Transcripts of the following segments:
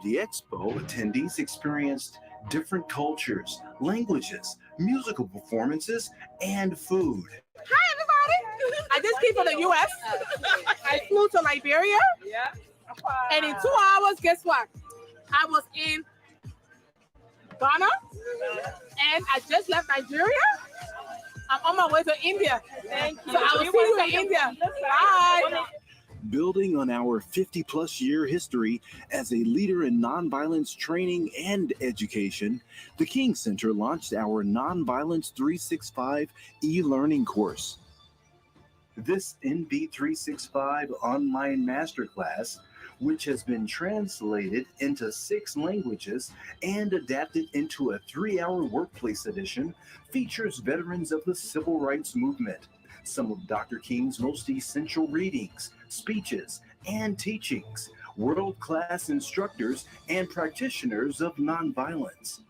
the expo, attendees experienced different cultures, languages, musical performances, and food. Hi, everybody. I just came from the U.S. I flew to Liberia. Yeah. And in 2 hours, guess what? I was in Ghana. And I just left Nigeria. I'm on my way to India. Thank you. So I will see you in India. Bye. Building on our 50-plus year history as a leader in nonviolence training and education, the King Center launched our Nonviolence 365 e-learning course. This NV365 online masterclass, which has been translated into 6 languages and adapted into a 3-hour workplace edition, features veterans of the civil rights movement, some of Dr. King's most essential readings, speeches, and teachings, world-class instructors and practitioners of nonviolence.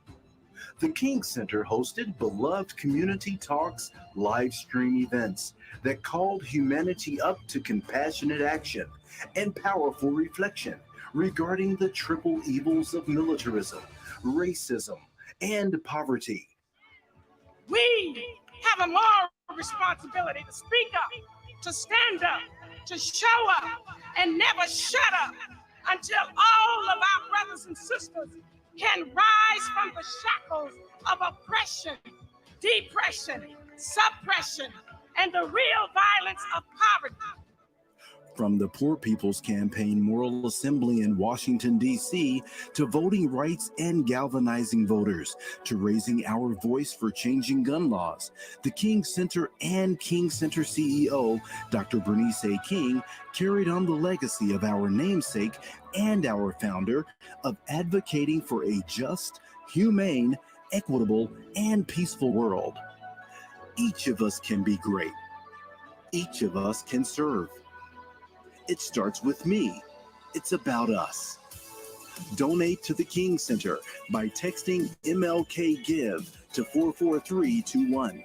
The King Center hosted beloved community talks, live stream events that called humanity up to compassionate action and powerful reflection regarding the triple evils of militarism, racism, and poverty. We have a moral responsibility to speak up, to stand up, to show up, and never shut up until all of our brothers and sisters can rise from the shackles of oppression, depression, suppression, and the real violence of poverty. From the Poor People's Campaign Moral Assembly in Washington, D.C., to voting rights and galvanizing voters, to raising our voice for changing gun laws, the King Center and King Center CEO, Dr. Bernice A. King, carried on the legacy of our namesake and our founder of advocating for a just, humane, equitable, and peaceful world. Each of us can be great. Each of us can serve. It starts with me. It's about us. Donate to the King Center by texting MLK Give to 44321.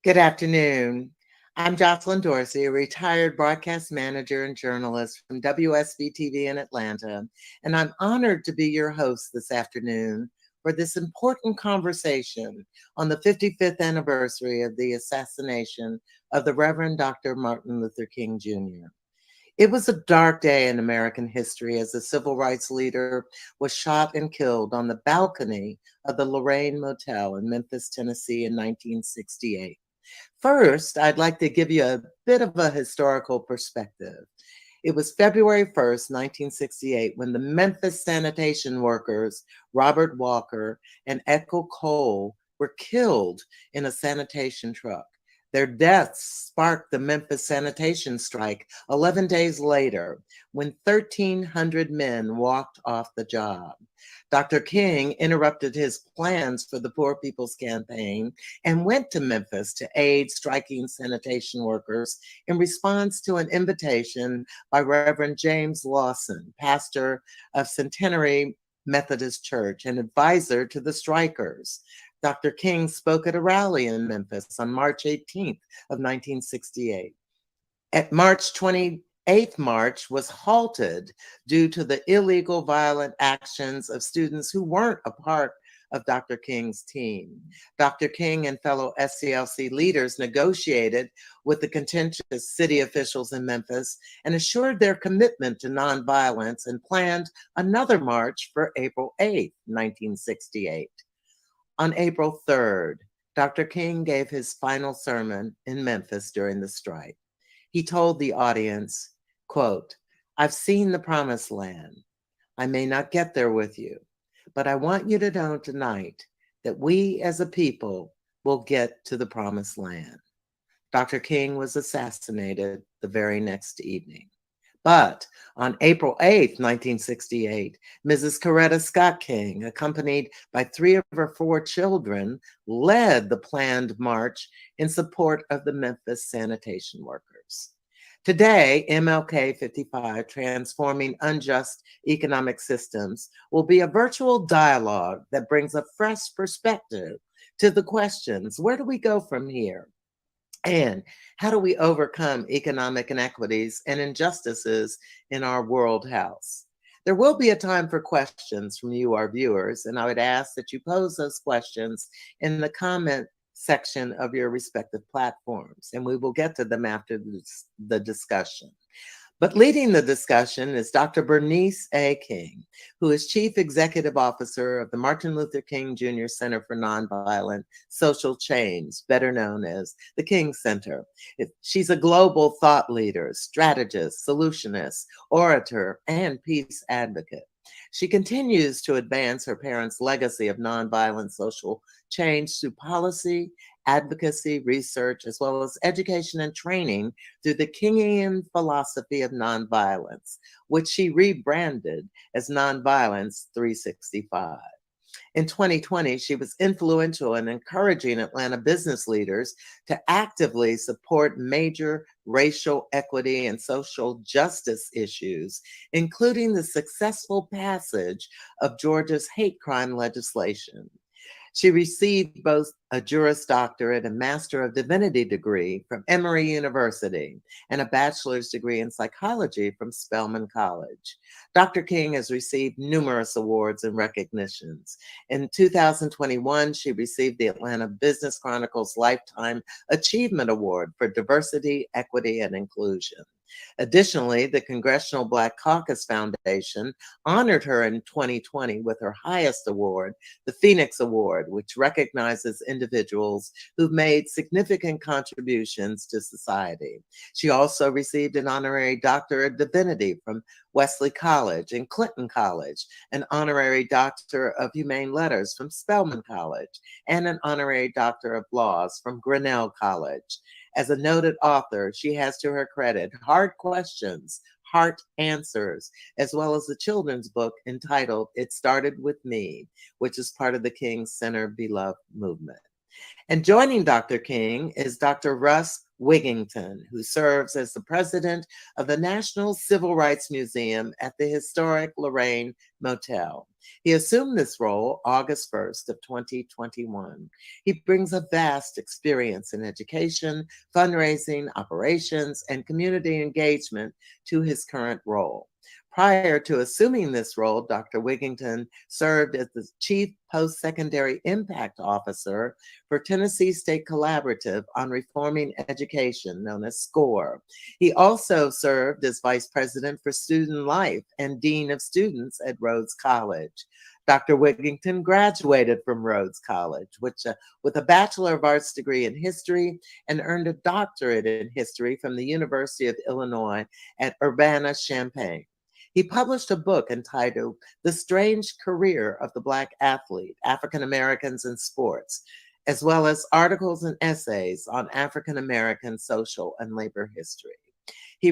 Good afternoon. I'm Jocelyn Dorsey, a retired broadcast manager and journalist from WSB-TV in Atlanta, and I'm honored to be your host this afternoon for this important conversation on the 55th anniversary of the assassination of the Reverend Dr. Martin Luther King Jr. It was a dark day in American history as a civil rights leader was shot and killed on the balcony of the Lorraine Motel in Memphis, Tennessee in 1968. First, I'd like to give you a bit of a historical perspective. It was February 1st, 1968, when the Memphis sanitation workers, Robert Walker and Echo Cole, were killed in a sanitation truck. Their deaths sparked the Memphis sanitation strike 11 days later, when 1,300 men walked off the job. Dr. King interrupted his plans for the Poor People's Campaign and went to Memphis to aid striking sanitation workers in response to an invitation by Reverend James Lawson, pastor of Centenary Methodist Church and advisor to the strikers. Dr. King spoke at a rally in Memphis on March 18th of 1968. At March 28th march was halted due to the illegal violent actions of students who weren't a part of Dr. King's team. Dr. King and fellow SCLC leaders negotiated with the contentious city officials in Memphis and assured their commitment to nonviolence and planned another march for April 8th, 1968. On April 3rd, Dr. King gave his final sermon in Memphis during the strike. He told the audience, quote, "I've seen the promised land. I may not get there with you, but I want you to know tonight that we as a people will get to the promised land. Dr. King was assassinated the very next evening. But on April 8th, 1968, Mrs. Coretta Scott King, accompanied by 3 of her 4 children, led the planned march in support of the Memphis sanitation workers. Today, MLK55, Transforming Unjust Economic Systems, will be a virtual dialogue that brings a fresh perspective to the questions, where do we go from here? And how do we overcome economic inequities and injustices in our world house? There will be a time for questions from you, our viewers, and I would ask that you pose those questions in the comment section of your respective platforms, and we will get to them after the discussion. But leading the discussion is Dr. Bernice A. King, who is Chief Executive Officer of the Martin Luther King Jr. Center for Nonviolent Social Change, better known as the King Center. She's a global thought leader, strategist, solutionist, orator, and peace advocate. She continues to advance her parents' legacy of nonviolent social change through policy, advocacy, research, as well as education and training through the Kingian philosophy of nonviolence, which she rebranded as Nonviolence 365. In 2020, she was influential in encouraging Atlanta business leaders to actively support major racial equity and social justice issues, including the successful passage of Georgia's hate crime legislation. She received both a Juris Doctorate and Master of Divinity degree from Emory University and a bachelor's degree in psychology from Spelman College. Dr. King has received numerous awards and recognitions. In 2021, she received the Atlanta Business Chronicle's Lifetime Achievement Award for Diversity, Equity, and Inclusion. Additionally, the Congressional Black Caucus Foundation honored her in 2020 with her highest award, the Phoenix Award, which recognizes individuals who've made significant contributions to society. She also received an honorary Doctor of Divinity from Wesley College and Clinton College, an honorary Doctor of Humane Letters from Spelman College, and an honorary Doctor of Laws from Grinnell College. As a noted author, she has to her credit Hard Questions, Heart Answers, as well as the children's book entitled It Started With Me, which is part of the King Center Beloved movement. And joining Dr. King is Dr. Russ Wigington, who serves as the president of the National Civil Rights Museum at the historic Lorraine Motel. He assumed this role August 1st of 2021. He brings a vast experience in education, fundraising, operations, and community engagement to his current role. Prior to assuming this role, Dr. Wigington served as the Chief Post-Secondary Impact Officer for Tennessee State Collaborative on Reforming Education, known as SCORE. He also served as Vice President for Student Life and Dean of Students at Rhodes College. Dr. Wigington graduated from Rhodes College with a Bachelor of Arts degree in history and earned a doctorate in history from the University of Illinois at Urbana-Champaign. He published a book entitled The Strange Career of the Black Athlete, African Americans in Sports, as well as articles and essays on African American social and labor history. He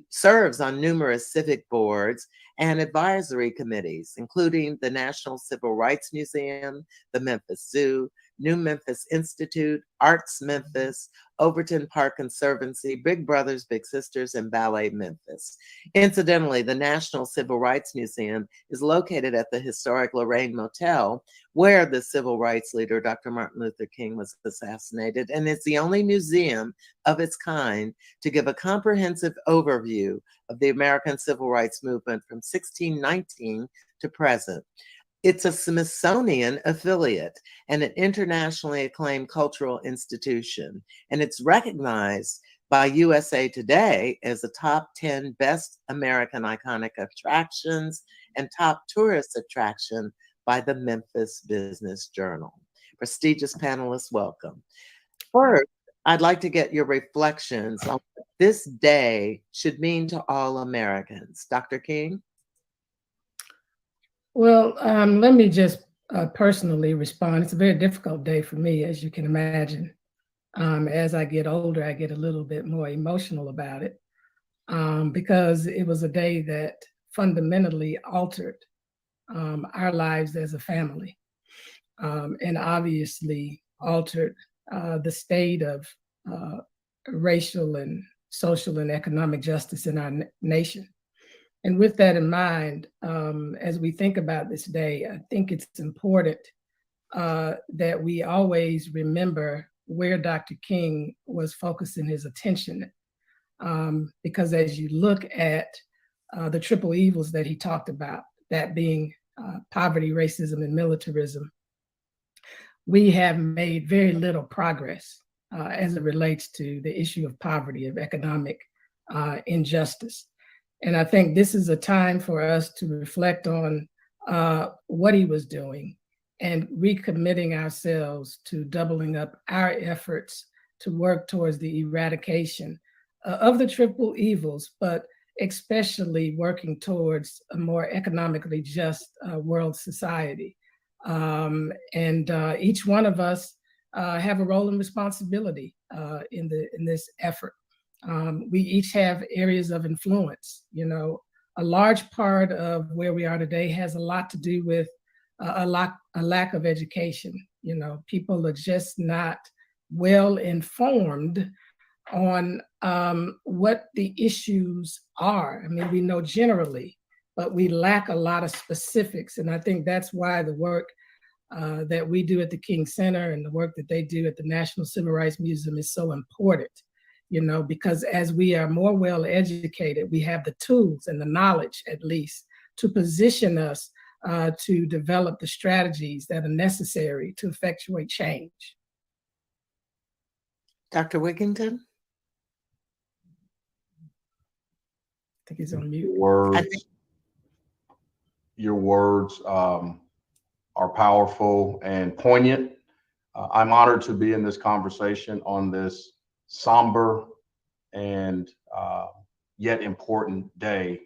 serves on numerous civic boards and advisory committees, including the National Civil Rights Museum, the Memphis Zoo, New Memphis Institute, Arts Memphis, Overton Park Conservancy, Big Brothers Big Sisters, and Ballet Memphis. Incidentally, the National Civil Rights Museum is located at the historic Lorraine Motel, where the civil rights leader, Dr. Martin Luther King, was assassinated, and it's the only museum of its kind to give a comprehensive overview of the American Civil Rights Movement from 1619 to present. It's a Smithsonian affiliate and an internationally acclaimed cultural institution, and it's recognized by USA Today as the top 10 best American iconic attractions and top tourist attraction by the Memphis Business Journal. Prestigious panelists, welcome. First, I'd like to get your reflections on what this day should mean to all Americans. Dr. King? Well, let me just personally respond. It's a very difficult day for me, as you can imagine. As I get older, I get a little bit more emotional about it because it was a day that fundamentally altered our lives as a family and obviously altered the state of racial and social and economic justice in our nation. And with that in mind, as we think about this day, I think it's important that we always remember where Dr. King was focusing his attention. Because as you look at the triple evils that he talked about, that being poverty, racism, and militarism, we have made very little progress as it relates to the issue of poverty, of economic injustice. And I think this is a time for us to reflect on what he was doing and recommitting ourselves to doubling up our efforts to work towards the eradication of the triple evils, but especially working towards a more economically just world society. Each one of us have a role and responsibility in this effort. We each have areas of influence. You know, a large part of where we are today has a lot to do with a lack of education. You know, people are just not well informed on what the issues are. I mean, we know generally, but we lack a lot of specifics. And I think that's why the work that we do at the King Center and the work that they do at the National Civil Rights Museum is so important, you know, because as we are more well educated, we have the tools and the knowledge, at least, to position us to develop the strategies that are necessary to effectuate change. Dr. Wigington? I think he's on mute. Your words are powerful and poignant. I'm honored to be in this conversation on this somber and yet important day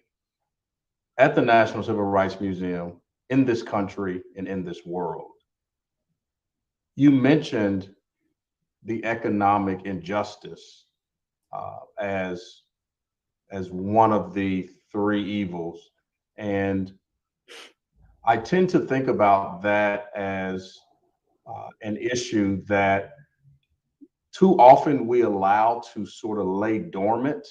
at the National Civil Rights Museum in this country and in this world. You mentioned the economic injustice as one of the three evils. And I tend to think about that as an issue that too often we allow to sort of lay dormant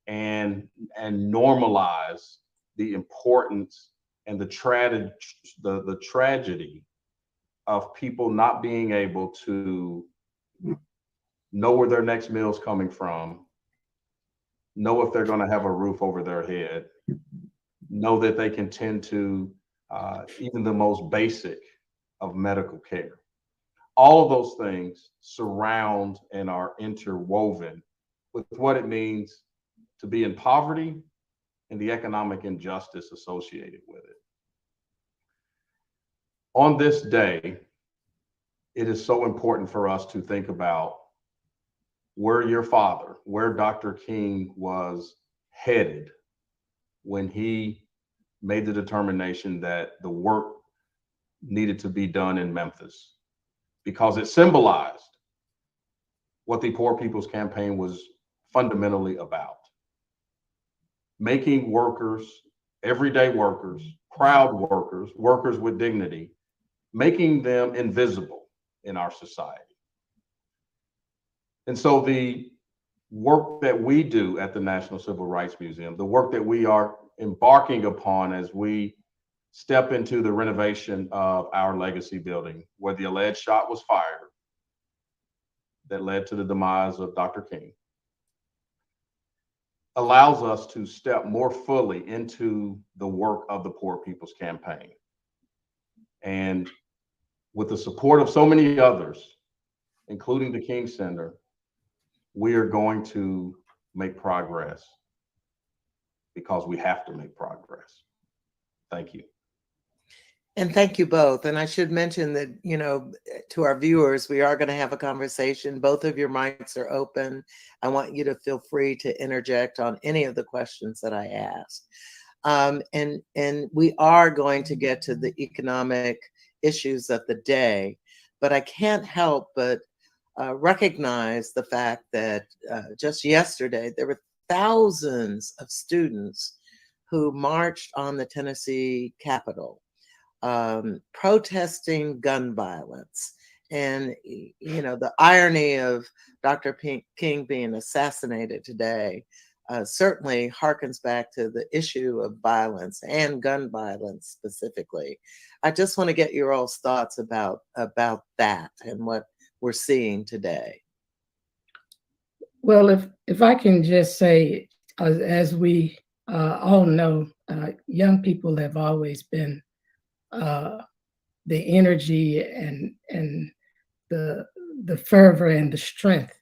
and normalize the importance and the tragedy of people not being able to know where their next meal is coming from, know if they're going to have a roof over their head, know that they can tend to even the most basic of medical care. All of those things surround and are interwoven with what it means to be in poverty and the economic injustice associated with it. On this day, it is so important for us to think about where your father, where Dr. King was headed when he made the determination that the work needed to be done in Memphis, because it symbolized what the Poor People's Campaign was fundamentally about. Making workers, everyday workers, proud workers, workers with dignity, making them invisible in our society. And so the work that we do at the National Civil Rights Museum, the work that we are embarking upon as we step into the renovation of our legacy building, where the alleged shot was fired that led to the demise of Dr. King, allows us to step more fully into the work of the Poor People's Campaign. And with the support of so many others, including the King Center, we are going to make progress because we have to make progress. Thank you. And thank you both. And I should mention that, you know, to our viewers, we are going to have a conversation. Both of your mics are open. I want you to feel free to interject on any of the questions that I ask. And we are going to get to the economic issues of the day, but I can't help but recognize the fact that just yesterday there were thousands of students who marched on the Tennessee Capitol, protesting gun violence. And, you know, the irony of Dr. King being assassinated today certainly harkens back to the issue of violence and gun violence specifically. I just want to get your all's thoughts about that and what we're seeing today. Well, if I can just say, as we all know, young people have always been the energy and the fervor and the strength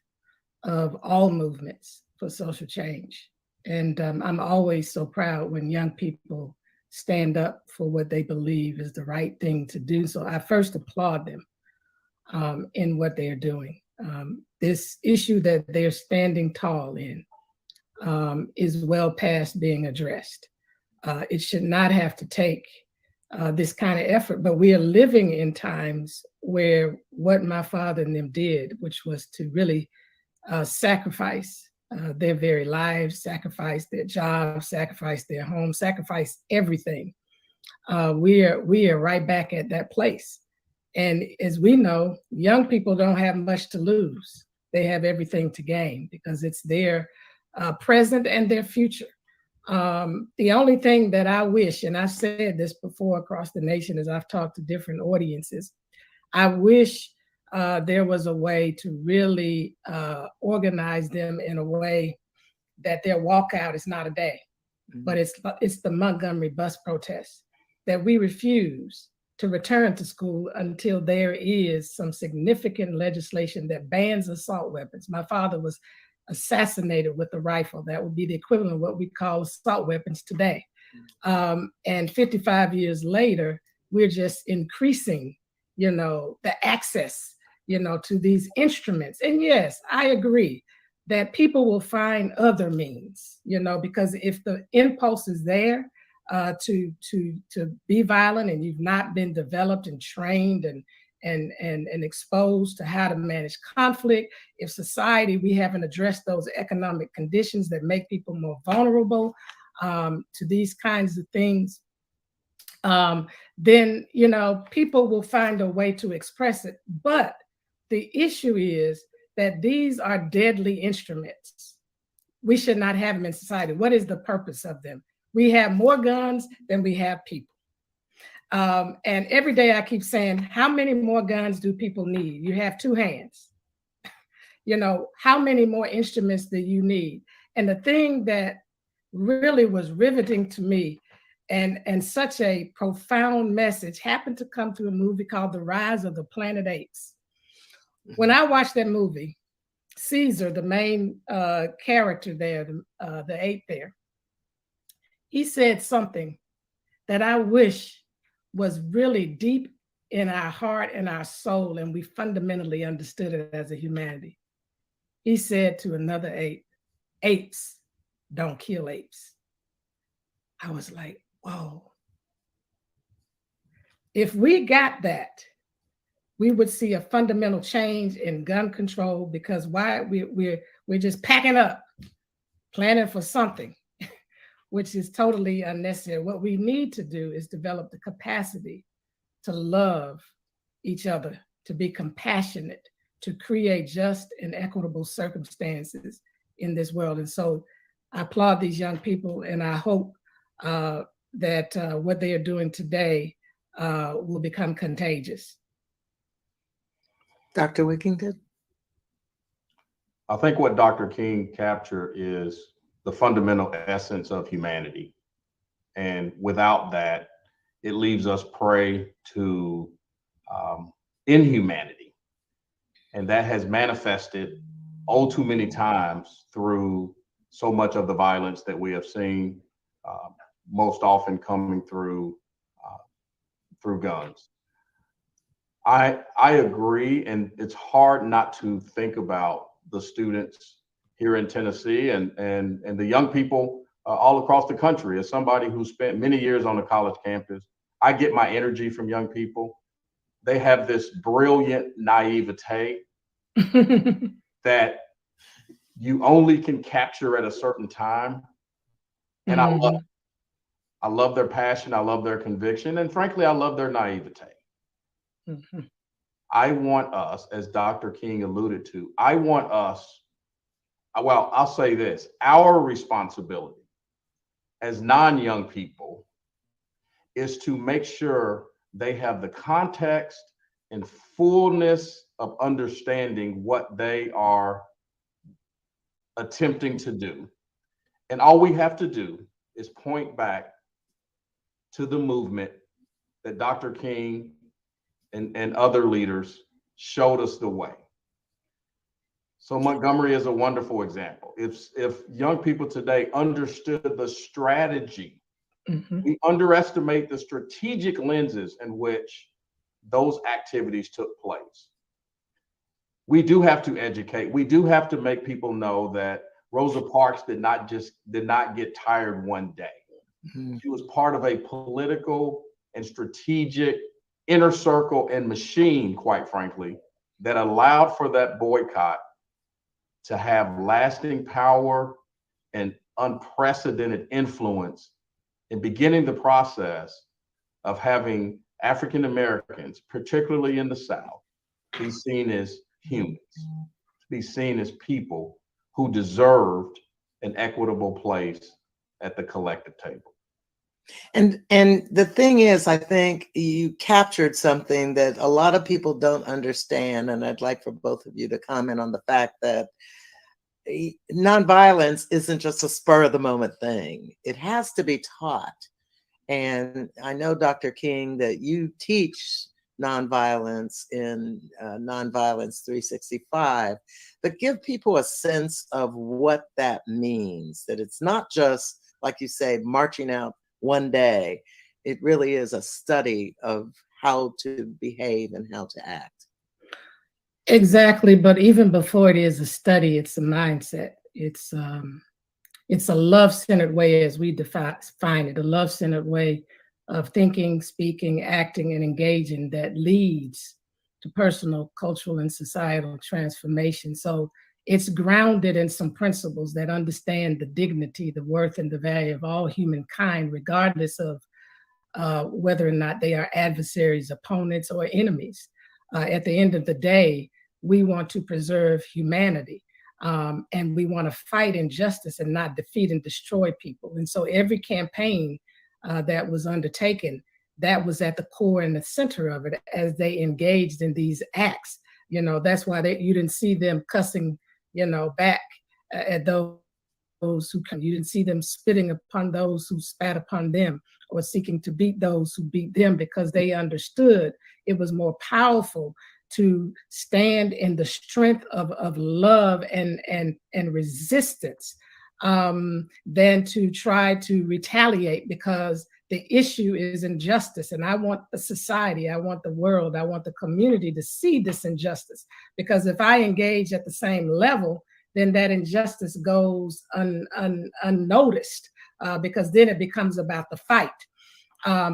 of all movements for social change. And I'm always so proud when young people stand up for what they believe is the right thing to do. So I first applaud them in what they are doing. This issue that they're standing tall in is well past being addressed. It should not have to take this kind of effort, but we are living in times where what my father and them did, which was to really sacrifice their very lives, sacrifice their jobs, sacrifice their homes, sacrifice everything. We are right back at that place. And as we know, young people don't have much to lose. They have everything to gain because it's their present and their future. The only thing that I wish, and I've said this before across the nation as I've talked to different audiences, I wish there was a way to really organize them in a way that their walkout is not a day, but it's the Montgomery bus protest, that we refuse to return to school until there is some significant legislation that bans assault weapons. My father was assassinated with a rifle. That would be the equivalent of what we call assault weapons today. And 55 years later, we're just increasing, you know, the access, you know, to these instruments. And yes, I agree that people will find other means, you know, because if the impulse is there to be violent and you've not been developed and trained and exposed to how to manage conflict, if society, we haven't addressed those economic conditions that make people more vulnerable to these kinds of things, then, you know, people will find a way to express it. But the issue is that these are deadly instruments. We should not have them in society. What is the purpose of them? We have more guns than we have people. And every day I keep saying, how many more guns do people need? You have two hands. You know, how many more instruments do you need? And the thing that really was riveting to me and such a profound message happened to come through a movie called The Rise of the Planet Apes. When I watched that movie, Caesar, the main character there, the ape there, he said something that I wish was really deep in our heart and our soul, and we fundamentally understood it as a humanity. He said to another ape, apes don't kill apes. I was like, whoa. If we got that, we would see a fundamental change in gun control, because why we're just packing up, planning for something, which is totally unnecessary. What we need to do is develop the capacity to love each other, to be compassionate, to create just and equitable circumstances in this world. And so I applaud these young people, and I hope that what they are doing today will become contagious. Dr. Wickington? I think what Dr. King captured is the fundamental essence of humanity. And without that, it leaves us prey to inhumanity. And that has manifested all too many times through so much of the violence that we have seen, most often coming through guns. I agree, and it's hard not to think about the students here in Tennessee and the young people all across the country. As somebody who spent many years on a college campus, I get my energy from young people. they have this brilliant naivete that you only can capture at a certain time. And I love their passion. I love their conviction. And frankly, I love their naivete. I want us, as Dr. King alluded to, I'll say this, our responsibility as non-young people is to make sure they have the context and fullness of understanding what they are attempting to do. And all we have to do is point back to the movement that Dr. King and other leaders showed us the way. So Montgomery is a wonderful example. If young people today understood the strategy, we underestimate the strategic lenses in which those activities took place. We do have to educate. We do have to make people know that Rosa Parks did not get tired one day. She was part of a political and strategic inner circle and machine, quite frankly, that allowed for that boycott to have lasting power and unprecedented influence in beginning the process of having African Americans, particularly in the South, be seen as humans, be seen as people who deserved an equitable place at the collective table. And the thing is, I think you captured something that a lot of people don't understand, and I'd like for both of you to comment on the fact that nonviolence isn't just a spur of the moment thing. It has to be taught. And I know, Dr. King, that you teach nonviolence in Nonviolence 365, but give people a sense of what that means, that it's not just, like you say, marching out one day. It really is a study of how to behave and how to act. Exactly, but even before it is a study, it's a mindset. It's a love-centered way, as we define it, a love-centered way of thinking, speaking, acting, and engaging that leads to personal, cultural, and societal transformation. So it's grounded in some principles that understand the dignity, the worth, and the value of all humankind, regardless of whether or not they are adversaries, opponents, or enemies. At the end of the day, we want to preserve humanity, and we want to fight injustice and not defeat and destroy people. And so every campaign that was undertaken, that was at the core and the center of it as they engaged in these acts. You know, that's why you didn't see them cussing, back at those who come. You didn't see them spitting upon those who spat upon them, or seeking to beat those who beat them, because they understood it was more powerful to stand in the strength of love and resistance than to try to retaliate, because the issue is injustice. And I want the society, I want the world, I want the community to see this injustice, because if I engage at the same level, then that injustice goes unnoticed, because then it becomes about the fight.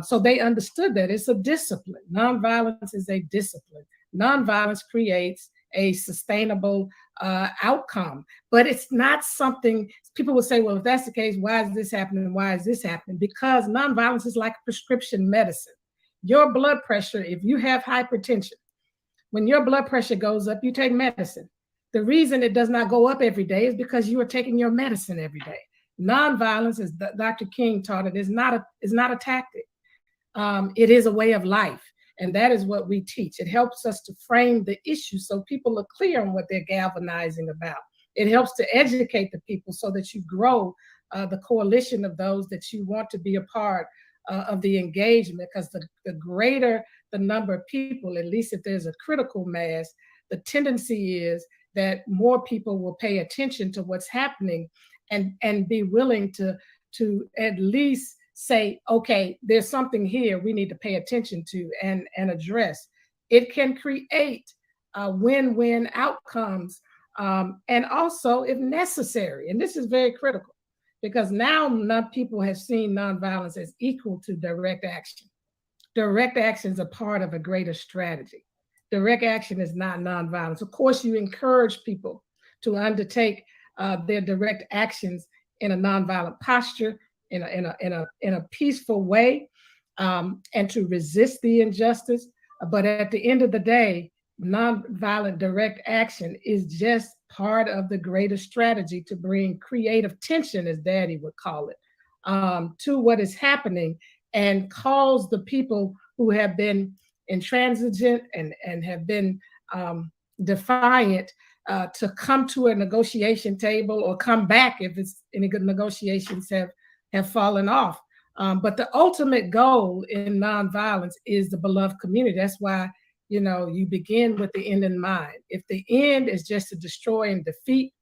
So they understood that it's a discipline. Nonviolence is a discipline. Nonviolence creates a sustainable outcome, but it's not something people will say, well, if that's the case, why is this happening? Why is this happening? Because nonviolence is like prescription medicine. Your blood pressure, if you have hypertension, when your blood pressure goes up, you take medicine. The reason it does not go up every day is because you are taking your medicine every day. Nonviolence, as Dr. King taught it, is not a tactic. It is a way of life. And that is what we teach. It helps us to frame the issue so people are clear on what they're galvanizing about. It helps to educate the people so that you grow the coalition of those that you want to be a part of the engagement, because the greater the number of people, at least if there's a critical mass, the tendency is that more people will pay attention to what's happening and be willing to at least say, okay, there's something here we need to pay attention to and address. It can create win-win outcomes, and also, if necessary, and this is very critical, because now people have seen nonviolence as equal to direct action. direct action is a part of a greater strategy. Direct action is not nonviolence. Of course, you encourage people to undertake their direct actions in a nonviolent posture, in a peaceful way, and to resist the injustice. But at the end of the day, nonviolent direct action is just part of the greater strategy to bring creative tension, as Daddy would call it, to what is happening, and cause the people who have been intransigent and have been defiant to come to a negotiation table, or come back if it's any good negotiations have fallen off. But the ultimate goal in nonviolence is the beloved community. That's why, you begin with the end in mind. If the end is just to destroy and defeat,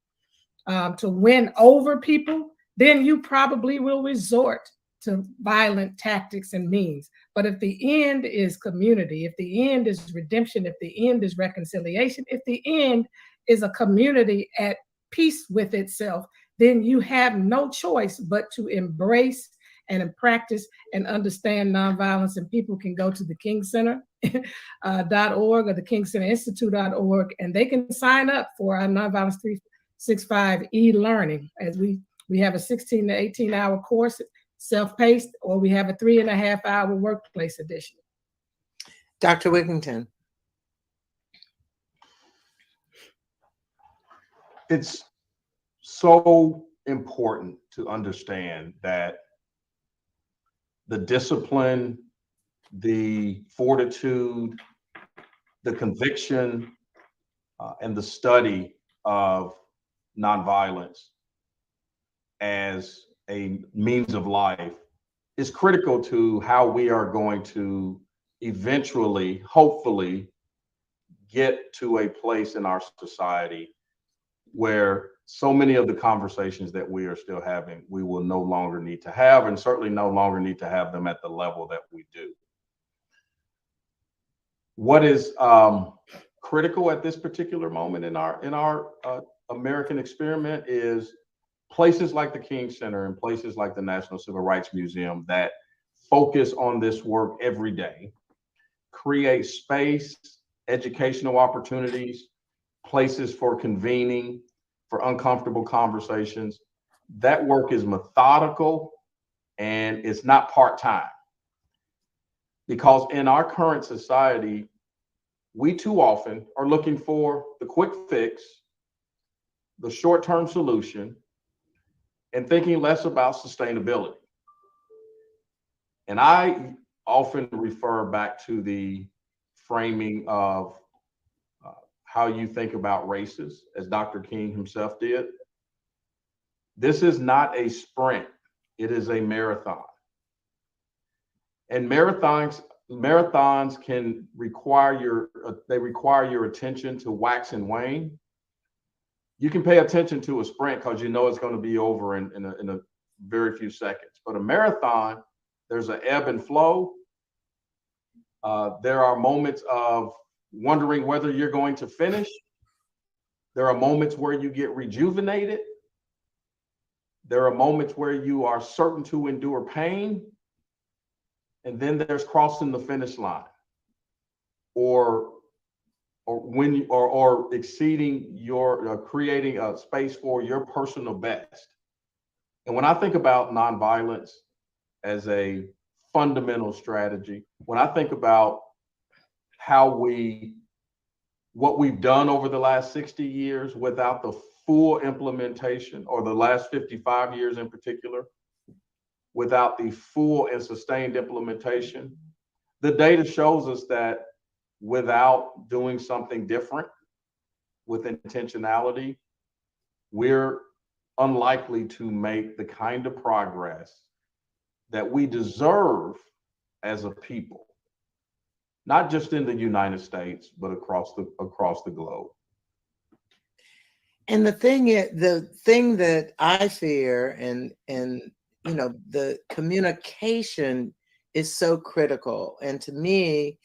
to win over people, then you probably will resort to violent tactics and means. But if the end is community, if the end is redemption, if the end is reconciliation, if the end is a community at peace with itself, then you have no choice but to embrace and practice and understand nonviolence. And people can go to the King Center .org or the King Center Institute.org, and they can sign up for our Nonviolence 365 e-learning, as we have a 16 to 18 hour course, self-paced, or we have a 3.5 hour workplace edition. Dr. Wigington. It's so important to understand that the discipline, the fortitude, the conviction, and the study of nonviolence as a means of life is critical to how we are going to eventually, hopefully, get to a place in our society where so many of the conversations that we are still having, we will no longer need to have, and certainly no longer need to have them at the level that we do. What is critical at this particular moment in our American experiment is places like the King Center and places like the National Civil Rights Museum that focus on this work every day, create space, educational opportunities, places for convening, for uncomfortable conversations. That work is methodical and it's not part-time. Because in our current society, we too often are looking for the quick fix, the short-term solution, and thinking less about sustainability. And I often refer back to the framing of how you think about races, as Dr. King himself did. This is not a sprint, it is a marathon. And marathons can require your attention to wax and wane. You can pay attention to a sprint because you know it's going to be over in a very few seconds. But a marathon, there's an ebb and flow. There are moments of wondering whether you're going to finish. There are moments where you get rejuvenated. There are moments where you are certain to endure pain. And then there's crossing the finish line, or exceeding your creating a space for your personal best. And when I think about nonviolence as a fundamental strategy, when I think about what we've done over the last 60 years without the full implementation, or the last 55 years in particular, without the full and sustained implementation, the data shows us that without doing something different with intentionality, we're unlikely to make the kind of progress that we deserve as a people, not just in the United States, but across the globe. And the thing that I fear, and the communication is so critical. And to me,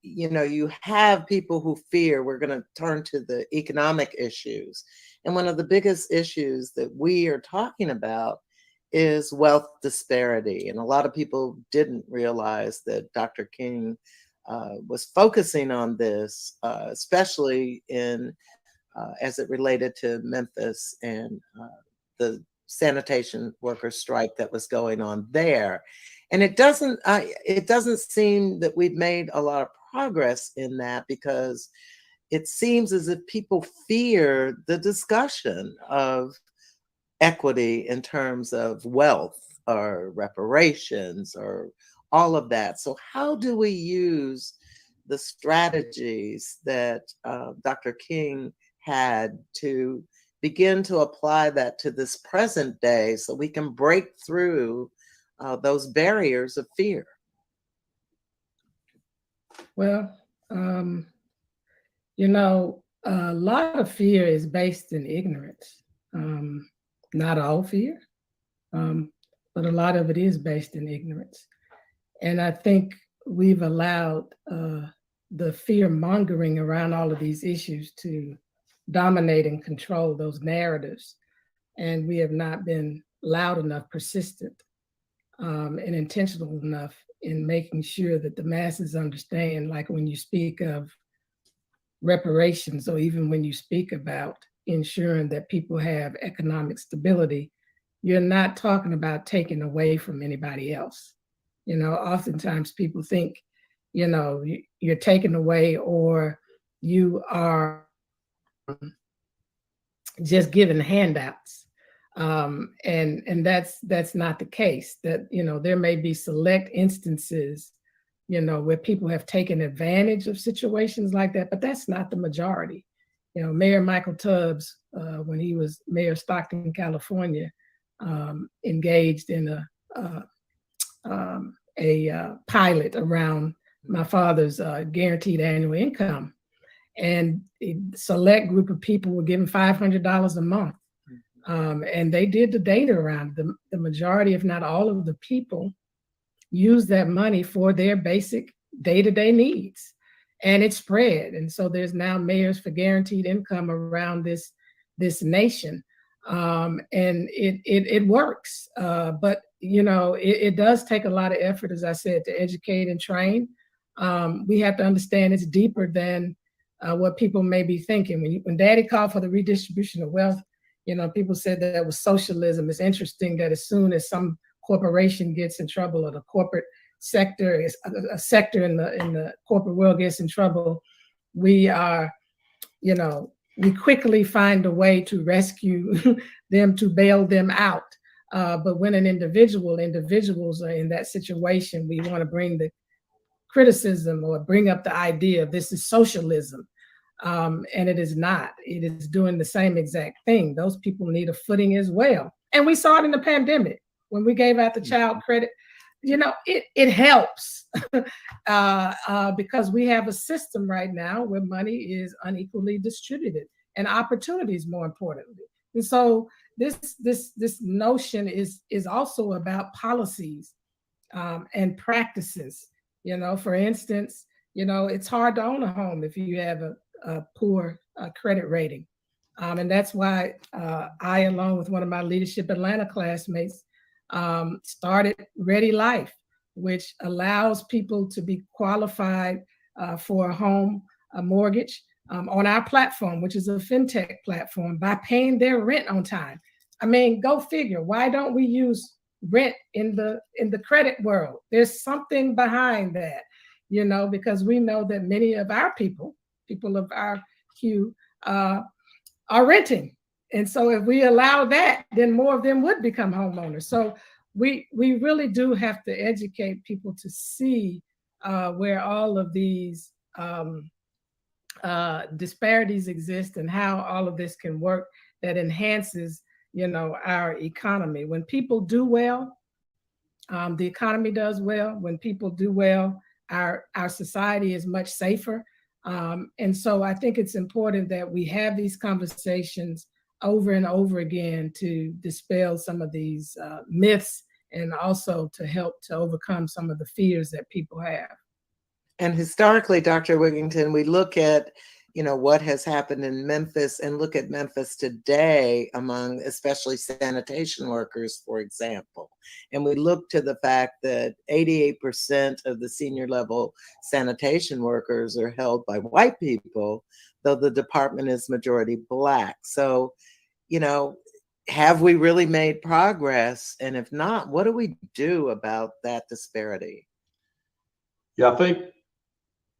you have people who fear. We're going to turn to the economic issues. And one of the biggest issues that we are talking about is wealth disparity. And a lot of people didn't realize that Dr. King was focusing on this, especially as it related to Memphis and the sanitation worker strike that was going on there. And it doesn't seem that we've made a lot of progress in that, because it seems as if people fear the discussion of equity in terms of wealth or reparations or all of that. So how do we use the strategies that Dr. King had to begin to apply that to this present day so we can break through those barriers of fear? Well, you know, a lot of fear is based in ignorance. Not all fear, but a lot of it is based in ignorance. And I think we've allowed the fear mongering around all of these issues to dominate and control those narratives. And we have not been loud enough, persistent, and intentional enough in making sure that the masses understand, like when you speak of reparations, or even when you speak about ensuring that people have economic stability, you're not talking about taking away from anybody else. You know, oftentimes people think, you know, you're taking away, or you are just giving handouts. And that's not the case. That, you know, there may be select instances, you know, where people have taken advantage of situations like that, but that's not the majority. You know, Mayor Michael Tubbs, when he was mayor of Stockton, California, engaged in a pilot around my father's guaranteed annual income. And a select group of people were given $500 a month. And they did the data around it. The majority, if not all of the people, used that money for their basic day-to-day needs. And it spread. And so there's now mayors for guaranteed income around this nation. And it works. But, you know, it does take a lot of effort, as I said, to educate and train. We have to understand it's deeper than what people may be thinking. When Daddy called for the redistribution of wealth, you know, people said that it was socialism. It's interesting that as soon as some corporation gets in trouble, or the corporate sector, a sector in the corporate world gets in trouble, we are, you know, we quickly find a way to rescue them, to bail them out. But when individuals are in that situation, we want to bring the criticism or bring up the idea of this is socialism. And it is not. It is doing the same exact thing. Those people need a footing as well. And we saw it in the pandemic when we gave out the child credit. You know, it helps because we have a system right now where money is unequally distributed, and opportunities, more importantly. And so this notion is also about policies and practices. You know, for instance, you know, it's hard to own a home if you have a poor credit rating. And that's why I, along with one of my Leadership Atlanta classmates, started Ready Life, which allows people to be qualified for a home, a mortgage on our platform, which is a fintech platform, by paying their rent on time. I mean, go figure. Why don't we use rent in the credit world? There's something behind that, you know, because we know that many of our people of our hue, are renting. And so if we allow that, then more of them would become homeowners. So we really do have to educate people to see where all of these disparities exist, and how all of this can work that enhances, you know, our economy. When people do well, the economy does well. When people do well, our society is much safer. And so I think it's important that we have these conversations over and over again to dispel some of these myths, and also to help to overcome some of the fears that people have. And historically, Dr. Wigington, we look at, what has happened in Memphis, and look at Memphis today among especially sanitation workers, for example. And we look to the fact that 88% of the senior level sanitation workers are held by white people, though the department is majority Black. So, have we really made progress? And if not, what do we do about that disparity? Yeah, I think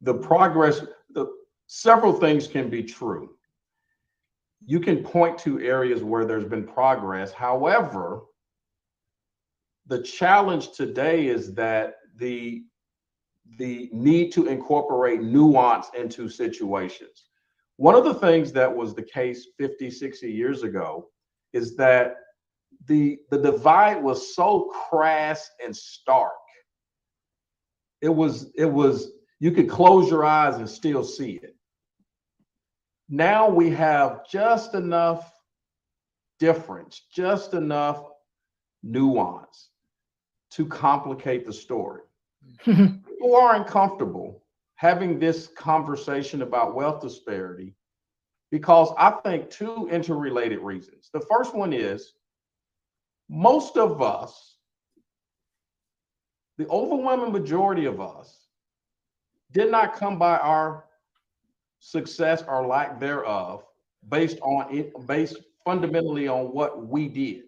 the progress, several things can be true. You can point to areas where there's been progress. However, the challenge today is that the need to incorporate nuance into situations. One of the things that was the case 50, 60 years ago is that the divide was so crass and stark. It was you could close your eyes and still see it. Now we have just enough difference, just enough nuance to complicate the story. People aren't comfortable having this conversation about wealth disparity because I think two interrelated reasons. The first one is most of us, the overwhelming majority of us, did not come by our success or lack thereof based fundamentally on what we did.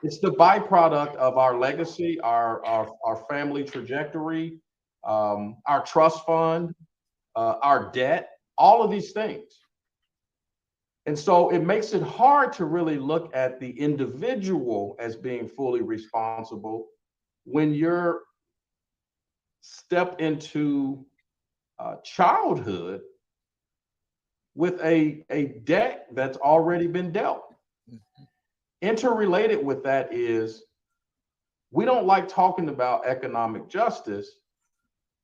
It's the byproduct of our legacy, our family trajectory, our trust fund, our debt, all of these things. And so it makes it hard to really look at the individual as being fully responsible when you're stepped into childhood with a deck that's already been dealt. Interrelated with that is we don't like talking about economic justice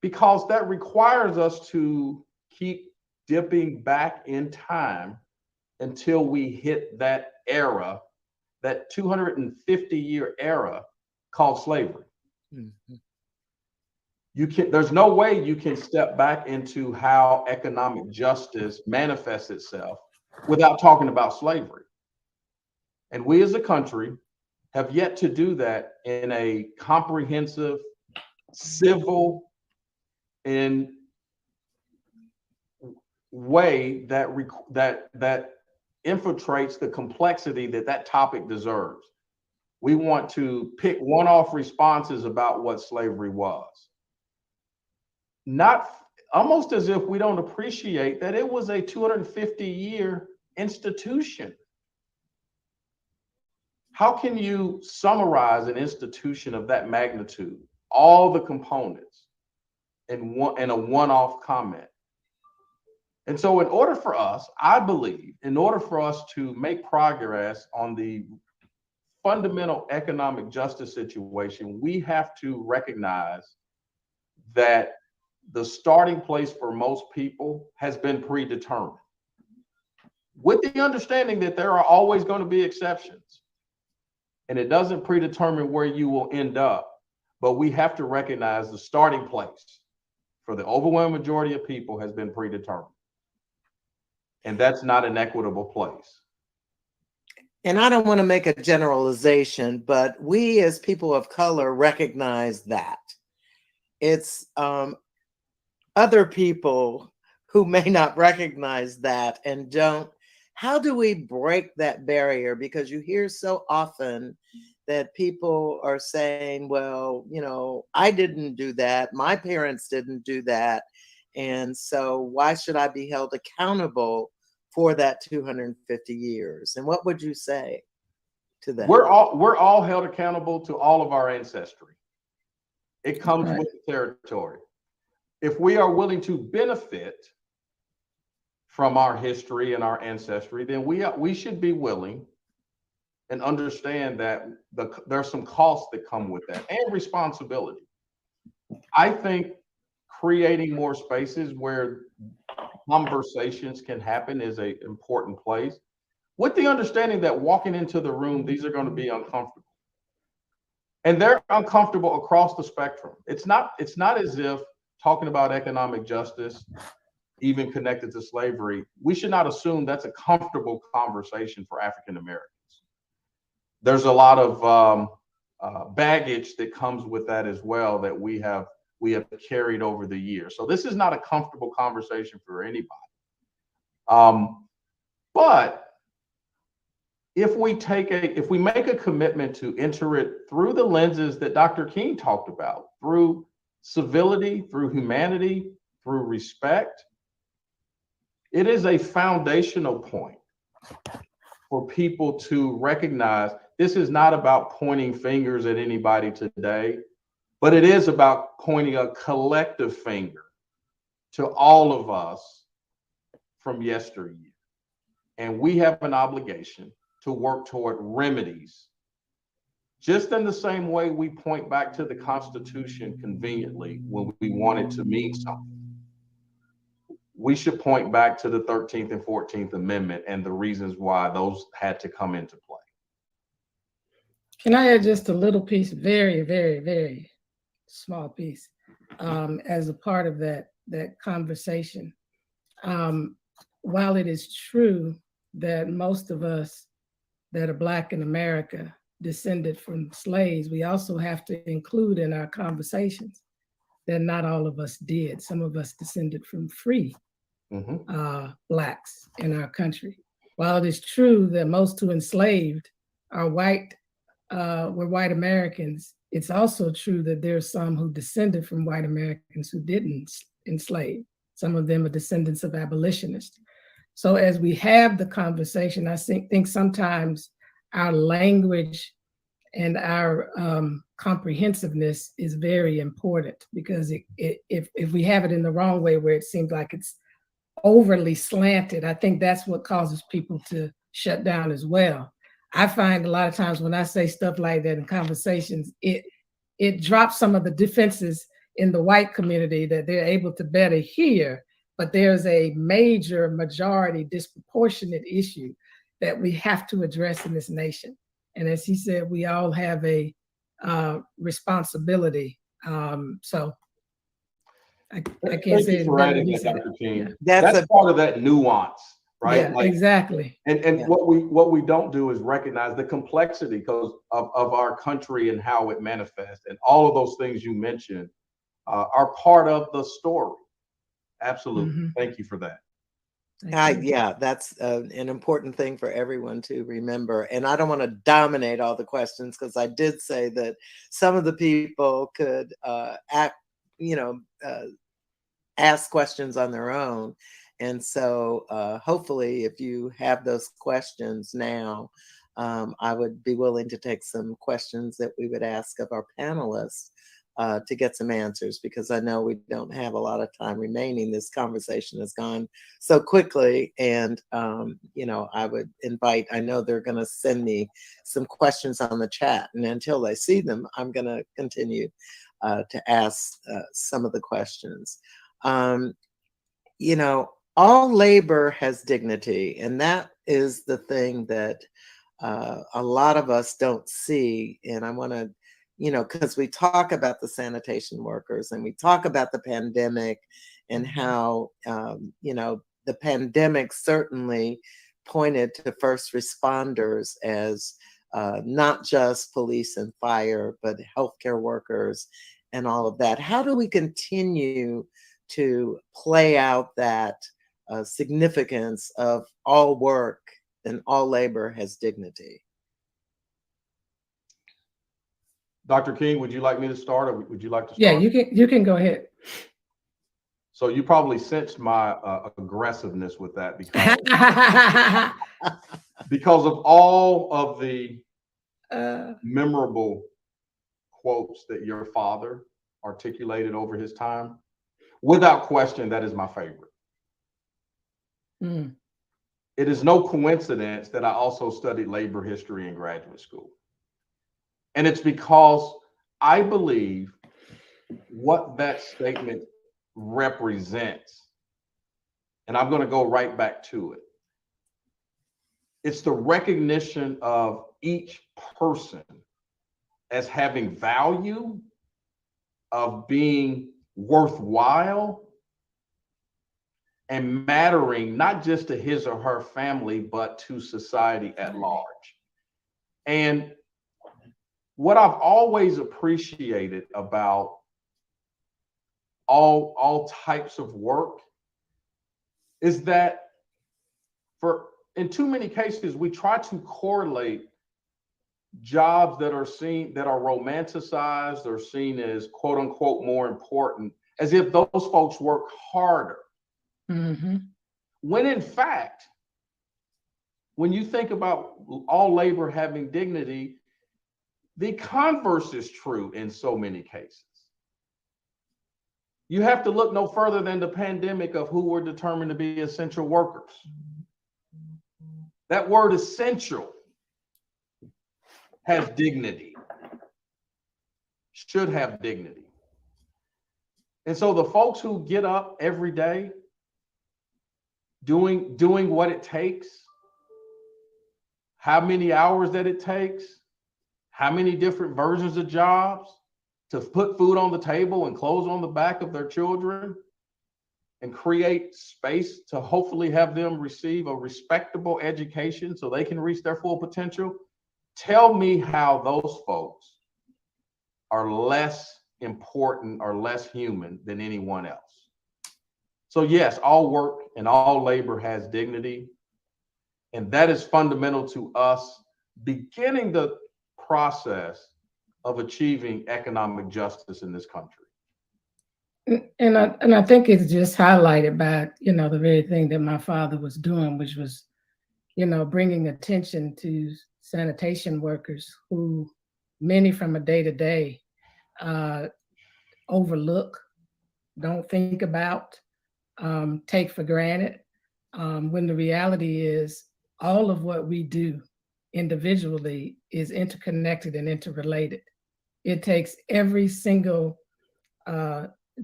because that requires us to keep dipping back in time until we hit that era, that 250-year era called slavery. Mm-hmm. There's no way you can step back into how economic justice manifests itself without talking about slavery. And we as a country have yet to do that in a comprehensive, civil, and way that infiltrates the complexity that topic deserves. We want to pick one-off responses about what slavery was. Not almost as if we don't appreciate that it was a 250-year institution. How can you summarize an institution of that magnitude, all the components, in a one-off comment? And so in order for us, I believe, in order for us to make progress on the fundamental economic justice situation, we have to recognize that the starting place for most people has been predetermined, with the understanding that there are always going to be exceptions. And it doesn't predetermine where you will end up, but we have to recognize the starting place for the overwhelming majority of people has been predetermined. And that's not an equitable place. And I don't want to make a generalization, but we as people of color recognize that. It's other people who may not recognize that and don't. How do we break that barrier? Because you hear so often that people are saying, well, I didn't do that. My parents didn't do that. And so why should I be held accountable for that 250 years? And what would you say to that? We're all held accountable to all of our ancestry. It comes with the territory. If we are willing to benefit from our history and our ancestry, then we should be willing and understand that there's some costs that come with that and responsibility. I think creating more spaces where conversations can happen is an important place, with the understanding that walking into the room, these are going to be uncomfortable. And they're uncomfortable across the spectrum. It's not as if talking about economic justice even connected to slavery, we should not assume that's a comfortable conversation for African Americans. There's a lot of baggage that comes with that as well that we have carried over the years. So this is not a comfortable conversation for anybody. But if we make a commitment to enter it through the lenses that Dr. King talked about, through civility, through humanity, through respect, it is a foundational point for people to recognize this is not about pointing fingers at anybody today, but it is about pointing a collective finger to all of us from yesteryear. And we have an obligation to work toward remedies, just in the same way we point back to the Constitution conveniently when we want it to mean something. We should point back to the 13th and 14th Amendment and the reasons why those had to come into play. Can I add just a little piece, very, very, very small piece, as a part of that conversation? While it is true that most of us that are Black in America descended from slaves, we also have to include in our conversations that not all of us did. Some of us descended from free Blacks in our country. While it is true that most who enslaved are white, were white Americans, it's also true that there's some who descended from white Americans who didn't enslave. Some of them are descendants of abolitionists. So as we have the conversation, I think sometimes our language and our comprehensiveness is very important, because if we have it in the wrong way, where it seems like it's overly slanted, I think that's what causes people to shut down as well. I find a lot of times when I say stuff like that in conversations, it drops some of the defenses in the white community that they're able to better hear, but there's a major majority disproportionate issue that we have to address in this nation. And as he said, we all have a responsibility. So I can't say it better than he said. Dr. King. Yeah. That's part of that nuance, right? Yeah, exactly. And what we don't do is recognize the complexity of our country and how it manifests, and all of those things you mentioned are part of the story. Absolutely. Thank you for that. Yeah, that's an important thing for everyone to remember. And I don't want to dominate all the questions, because I did say that some of the people could ask questions on their own. And so hopefully if you have those questions now, I would be willing to take some questions that we would ask of our panelists to get some answers, because I know we don't have a lot of time remaining. This conversation has gone so quickly. And, I would invite, I know they're going to send me some questions on the chat, and until I see them, I'm going to continue to ask some of the questions. All labor has dignity, and that is the thing that a lot of us don't see. And I want to, because we talk about the sanitation workers and we talk about the pandemic and how, the pandemic certainly pointed to first responders as not just police and fire, but healthcare workers and all of that. How do we continue to play out that significance of all work and all labor has dignity? Dr. King, would you like me to start, or would you like to start? Yeah, you can go ahead. So you probably sensed my aggressiveness with that, because of all of the memorable quotes that your father articulated over his time. Without question, that is my favorite. It is no coincidence that I also studied labor history in graduate school. And it's because I believe what that statement represents, and I'm going to go right back to it. It's the recognition of each person as having value, of being worthwhile, and mattering not just to his or her family, but to society at large. And what I've always appreciated about all types of work is that in too many cases, we try to correlate jobs that are romanticized or seen as quote unquote more important, as if those folks work harder. Mm-hmm. When in fact, when you think about all labor having dignity, the converse is true in so many cases. You have to look no further than the pandemic of who were determined to be essential workers. That word essential has dignity, should have dignity. And so the folks who get up every day doing what it takes, how many hours that it takes, how many different versions of jobs to put food on the table and clothes on the back of their children and create space to hopefully have them receive a respectable education so they can reach their full potential. Tell me how those folks are less important or less human than anyone else. So yes, all work and all labor has dignity. And that is fundamental to us beginning the process of achieving economic justice in this country. And I think it's just highlighted by, the very thing that my father was doing, which was, bringing attention to sanitation workers who many from a day-to-day overlook, don't think about, take for granted, when the reality is all of what we do individually is interconnected and interrelated. It takes every single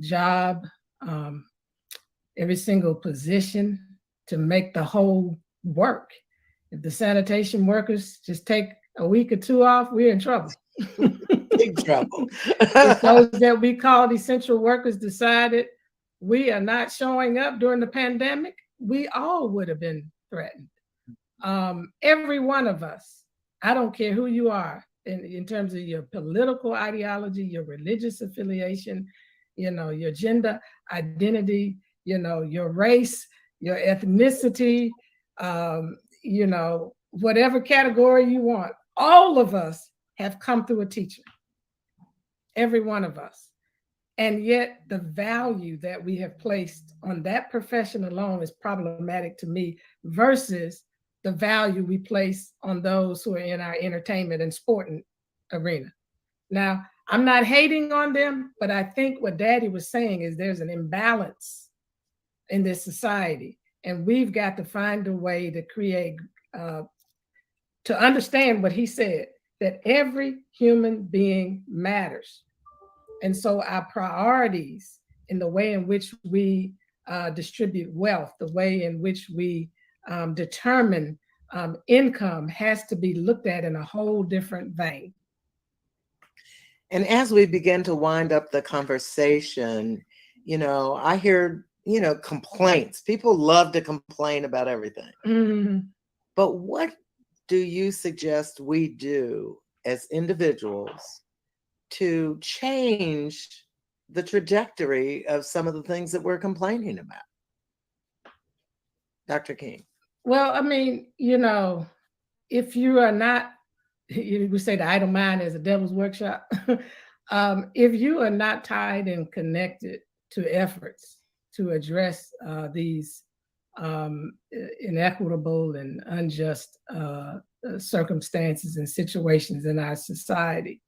job, every single position to make the whole work. If the sanitation workers just take a week or two off, we're in trouble. Big trouble. If those that we called essential workers decided we are not showing up during the pandemic, we all would have been threatened. Every one of us, I don't care who you are, in terms of your political ideology, your religious affiliation, your gender identity, your race, your ethnicity, whatever category you want, all of us have come through a teacher. Every one of us. And yet the value that we have placed on that profession alone is problematic to me versus the value we place on those who are in our entertainment and sporting arena. Now, I'm not hating on them, but I think what Daddy was saying is there's an imbalance in this society, and we've got to find a way to create, to understand what he said, that every human being matters. And so our priorities in the way in which we distribute wealth, the way in which we determine income has to be looked at in a whole different vein. And as we begin to wind up the conversation, I hear, complaints. People love to complain about everything. Mm-hmm. But what do you suggest we do as individuals to change the trajectory of some of the things that we're complaining about? Dr. King. Well, I mean, if you are not, we say the idle mind is a devil's workshop. If you are not tied and connected to efforts to address these inequitable and unjust circumstances and situations in our society,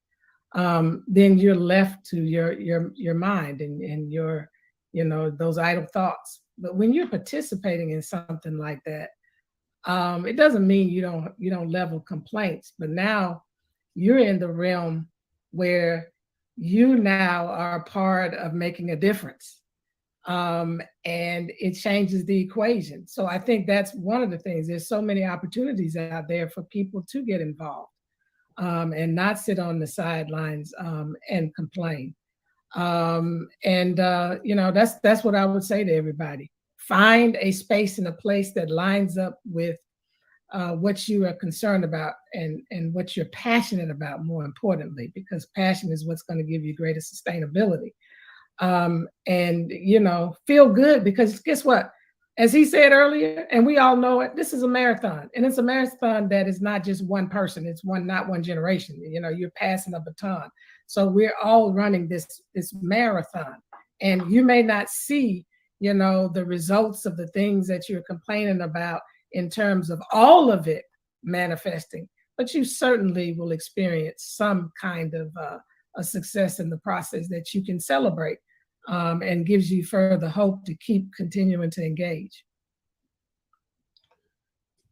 then you're left to your mind and your, those idle thoughts. But when you're participating in something like that, it doesn't mean you don't level complaints, but now you're in the realm where you now are part of making a difference. And it changes the equation. So I think that's one of the things. There's so many opportunities out there for people to get involved and not sit on the sidelines and complain. That's what I would say to everybody. find a space and a place that lines up with what you are concerned about and what you're passionate about, more importantly, because passion is what's going to give you greater sustainability. And, you know, feel good, because guess what? As he said earlier, and we all know it, this is a marathon, and it's a marathon that is not just one person. It's not one generation. You know, you're passing a baton. So we're all running this marathon, and you may not see, you know, the results of the things that you're complaining about in terms of all of it manifesting, but you certainly will experience some kind of a success in the process that you can celebrate, and gives you further hope to keep continuing to engage.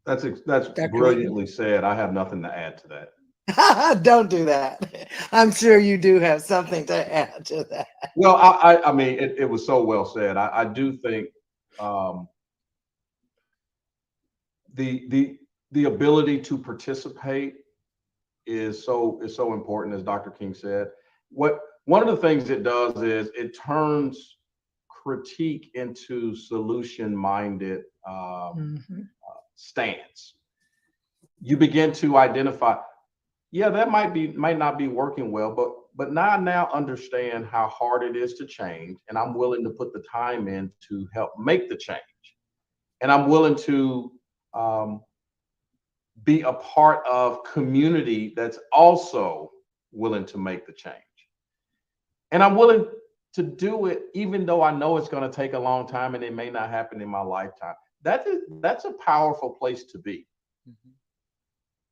That's brilliantly said. I have nothing to add to that. Don't do that. I'm sure you do have something to add to that. Well, I mean, it was so well said. I do think the ability to participate is so important, as Dr. King said. One of the things it does is it turns critique into solution-minded stance. You begin to identify, yeah, that might not be working well, but now understand how hard it is to change, and I'm willing to put the time in to help make the change, and I'm willing to be a part of community that's also willing to make the change. And I'm willing to do it, even though I know it's going to take a long time and it may not happen in my lifetime. That's a powerful place to be. Mm-hmm.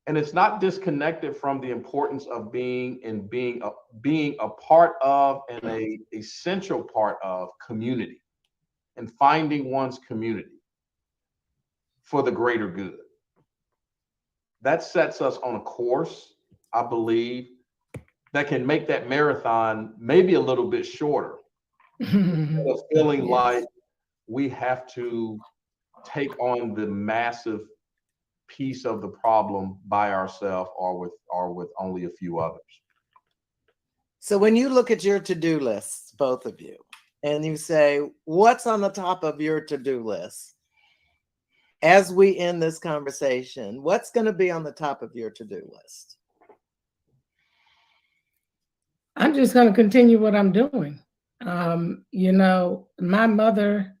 And it's not disconnected from the importance of being a part of and a essential part of community, and finding one's community for the greater good. That sets us on a course, I believe, that can make that marathon maybe a little bit shorter. Instead of feeling like we have to take on the massive piece of the problem by ourselves or with only a few others. So when you look at your to-do lists, both of you, and you say, what's on the top of your to-do list? As we end this conversation, what's going to be on the top of your to-do list? I'm just going to continue what I'm doing. You know, my mother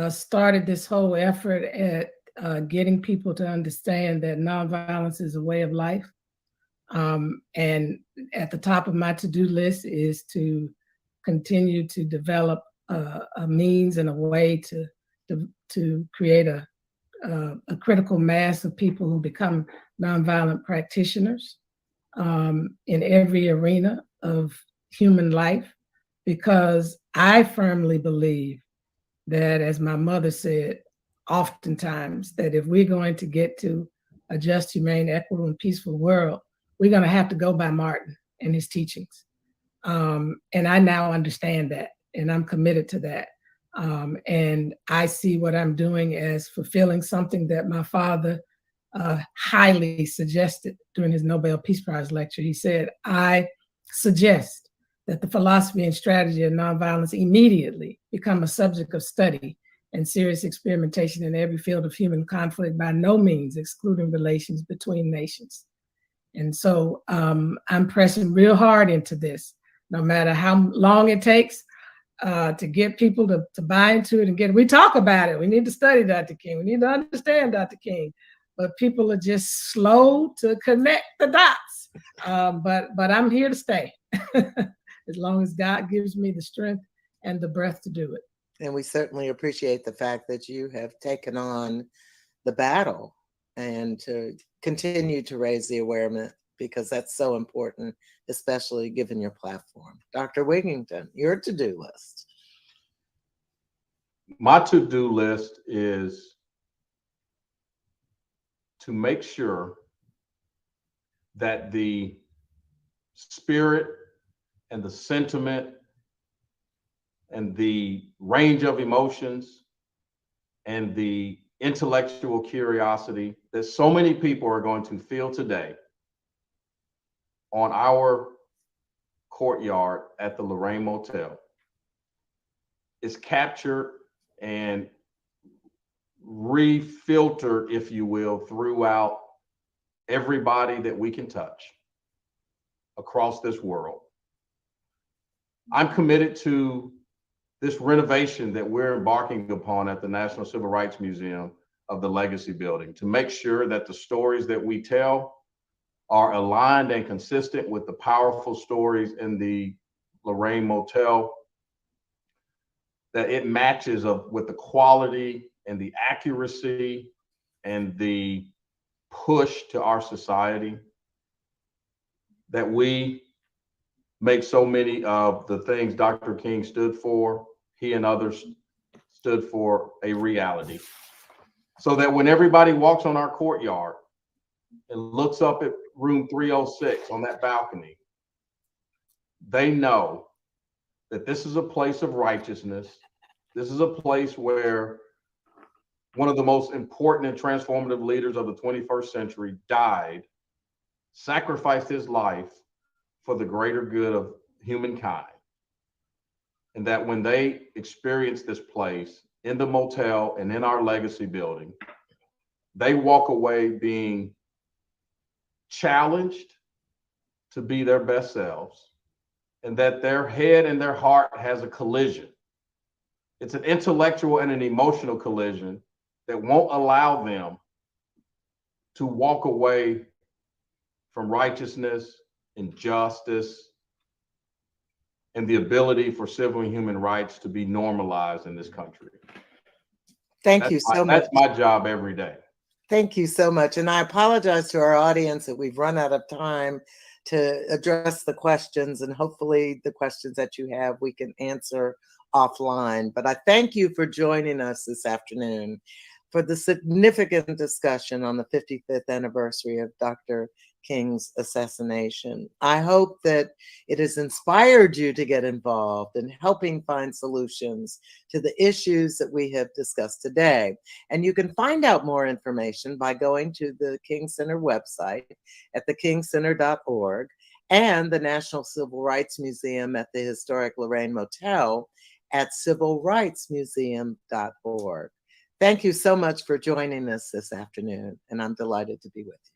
started this whole effort at getting people to understand that nonviolence is a way of life. And at the top of my to-do list is to continue to develop a means and a way to create a critical mass of people who become nonviolent practitioners in every arena of human life, because I firmly believe that, as my mother said oftentimes, that if we're going to get to a just, humane, equitable, and peaceful world, we're going to have to go by Martin and his teachings. And I now understand that, and I'm committed to that. And I see what I'm doing as fulfilling something that my father highly suggested during his Nobel Peace Prize lecture. He said, I suggest that the philosophy and strategy of nonviolence immediately become a subject of study and serious experimentation in every field of human conflict, by no means excluding relations between nations. And so I'm pressing real hard into this, no matter how long it takes to get people to buy into it and get it. We talk about it. We need to study Dr. King. We need to understand Dr. King. But people are just slow to connect the dots. But I'm here to stay as long as God gives me the strength and the breath to do it. And we certainly appreciate the fact that you have taken on the battle and to continue to raise the awareness, because that's so important, especially given your platform. Dr. Wigington, your to-do list. My to-do list is to make sure that the spirit and the sentiment and the range of emotions and the intellectual curiosity that so many people are going to feel today on our courtyard at the Lorraine Motel is captured and refiltered, if you will, throughout everybody that we can touch across this world. I'm committed to this renovation that we're embarking upon at the National Civil Rights Museum of the Legacy Building to make sure that the stories that we tell are aligned and consistent with the powerful stories in the Lorraine Motel, that it matches up with the quality and the accuracy and the push to our society, that we make so many of the things Dr. King stood for, he and others stood for, a reality. So that when everybody walks on our courtyard and looks up at room 306 on that balcony, they know that this is a place of righteousness. This is a place where one of the most important and transformative leaders of the 21st century died, sacrificed his life for the greater good of humankind. And that when they experience this place in the motel and in our legacy building, they walk away being challenged to be their best selves, and that their head and their heart has a collision. It's an intellectual and an emotional collision that won't allow them to walk away from righteousness and justice and the ability for civil and human rights to be normalized in this country. Thank you so much. That's my job every day. Thank you so much. And I apologize to our audience that we've run out of time to address the questions, and hopefully the questions that you have we can answer offline. But I thank you for joining us this afternoon for the significant discussion on the 55th anniversary of Dr. King's assassination. I hope that it has inspired you to get involved in helping find solutions to the issues that we have discussed today. And you can find out more information by going to the King Center website at thekingcenter.org and the National Civil Rights Museum at the historic Lorraine Motel at civilrightsmuseum.org. Thank you so much for joining us this afternoon, and I'm delighted to be with you.